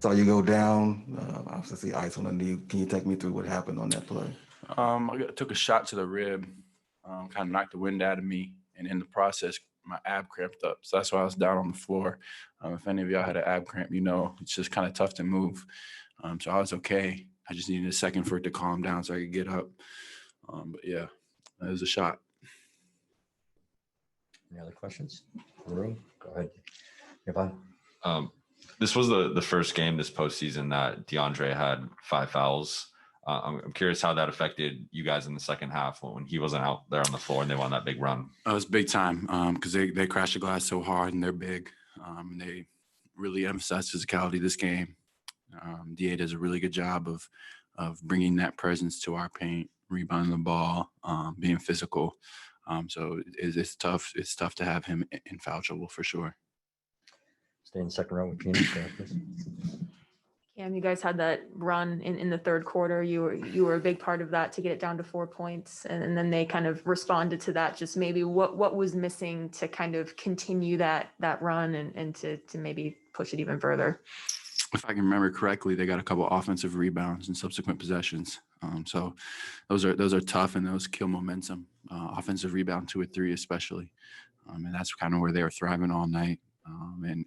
Saw you go down. Obviously, ice on the knee. Can you take me through what happened on that play? Took a shot to the rib, kind of knocked the wind out of me, and in the process, my ab cramped up. So that's why I was down on the floor. If any of y'all had an ab cramp, it's just kind of tough to move. So I was okay. I just needed a second for it to calm down so I could get up. But yeah, it was a shot. Any other questions in the room? Go ahead, Yvonne. This was the first game this postseason that DeAndre had 5 fouls. I'm curious how that affected you guys in the second half when he wasn't out there on the floor and they won that big run. It was big time because they crashed the glass so hard and they're big. And they really emphasize physicality this game. DA does a really good job of bringing that presence to our paint, rebounding the ball, being physical. So it's tough. It's tough to have him in foul trouble for sure. Stay in the second row with Gina. Go ahead, please. Cam, you guys had that run in the third quarter. You were a big part of that to get it down to 4 points, and then they kind of responded to that. Just maybe what was missing to kind of continue that run and to maybe push it even further. If I can remember correctly, they got a couple offensive rebounds in subsequent possessions. So those are tough and those kill momentum. Offensive rebound 2 or 3 especially, and that's kind of where they were thriving all night. And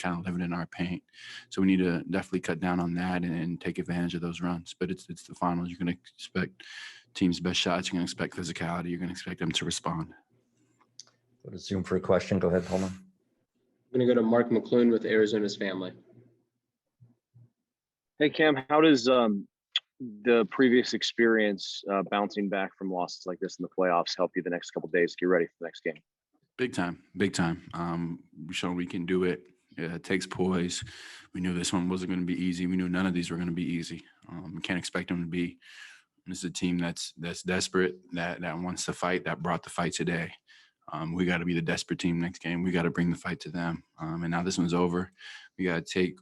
kind of living in our paint. So we need to definitely cut down on that and take advantage of those runs. But it's the finals. You're going to expect teams' best shots. You're going to expect physicality. You're going to expect them to respond. Go to Zoom for a question. Go ahead, Palmer. I'm going to go to Mark McClune with Arizona's family. Hey, Cam, how does the previous experience bouncing back from losses like this in the playoffs help you the next couple of days to get ready for the next game? Big time. We've shown we can do it. It takes poise. We knew this one wasn't going to be easy. We knew none of these were going to be easy. We can't expect them to be. This is a team that's desperate, that wants to fight, that brought the fight today. We got to be the desperate team next game. We got to bring the fight to them. And now this one's over. We got to take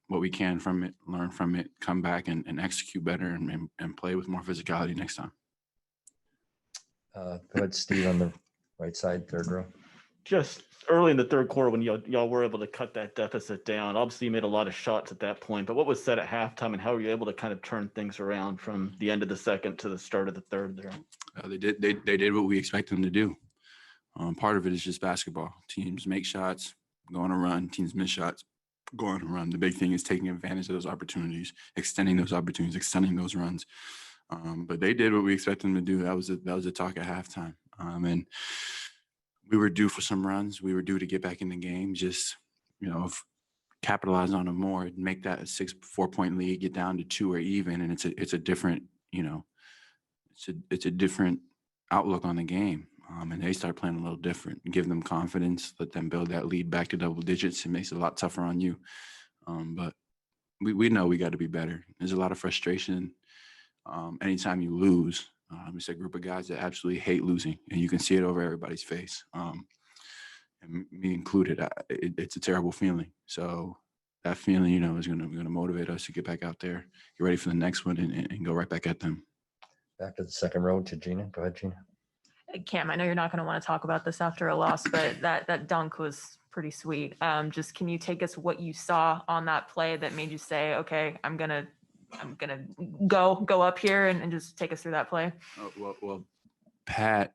what we can from it, learn from it, come back and execute better and play with more physicality next time. Go ahead, Steve, on the right side, third row. Just early in the third quarter when y'all were able to cut that deficit down, obviously you made a lot of shots at that point, but what was said at halftime and how were you able to kind of turn things around from the end of the second to the start of the third there? They did what we expect them to do. Part of it is just basketball. Teams make shots, go on a run. Teams miss shots, go on a run. The big thing is taking advantage of those opportunities, extending those opportunities, extending those runs. But they did what we expected them to do. That was the talk at halftime. And we were due for some runs. We were due to get back in the game. Just, capitalize on them more, make that a 6-4 point lead, get down to 2 or even, and it's a different, it's a different outlook on the game. And they start playing a little different. Give them confidence, let them build that lead back to double digits. It makes it a lot tougher on you. But we know we got to be better. There's a lot of frustration anytime you lose. It's a group of guys that absolutely hate losing, and you can see it over everybody's face, and me included. It's a terrible feeling. So that feeling, is going to motivate us to get back out there, get ready for the next one, and go right back at them. Back to the second row to Gina. Go ahead, Gina. Cam, I know you're not going to want to talk about this after a loss, but that dunk was pretty sweet. Just can you take us what you saw on that play that made you say, okay, I'm gonna go up here and just take us through that play? Well, Pat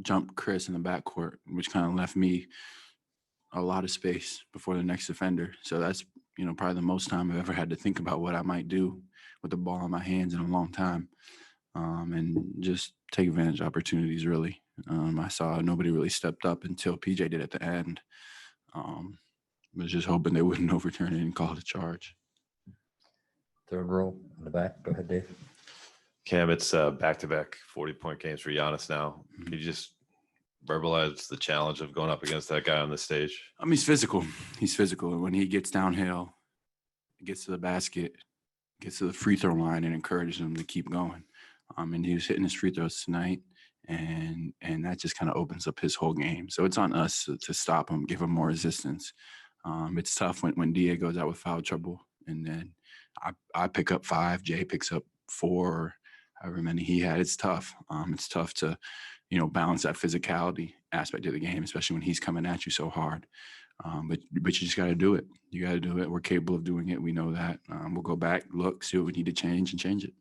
jumped Chris in the backcourt, which kind of left me a lot of space before the next defender. So that's, probably the most time I've ever had to think about what I might do with the ball in my hands in a long time. And just take advantage of opportunities, really. I saw nobody really stepped up until PJ did at the end. Was just hoping they wouldn't overturn it and call it a charge. Third row in the back. Go ahead, Dave. Cam, it's back-to-back 40-point games for Giannis now. Can you just verbalize the challenge of going up against that guy on this stage? He's physical. He's physical. And when he gets downhill, gets to the basket, gets to the free throw line and encourages him to keep going. And he was hitting his free throws tonight, and that just kind of opens up his whole game. So it's on us to stop him, give him more resistance. It's tough when DA goes out with foul trouble, and then I pick up 5, Jay picks up 4, or however many he had. It's tough. It's tough to, balance that physicality aspect of the game, especially when he's coming at you so hard. But you just got to do it. You got to do it. We're capable of doing it. We know that. We'll go back, look, see what we need to change and change it.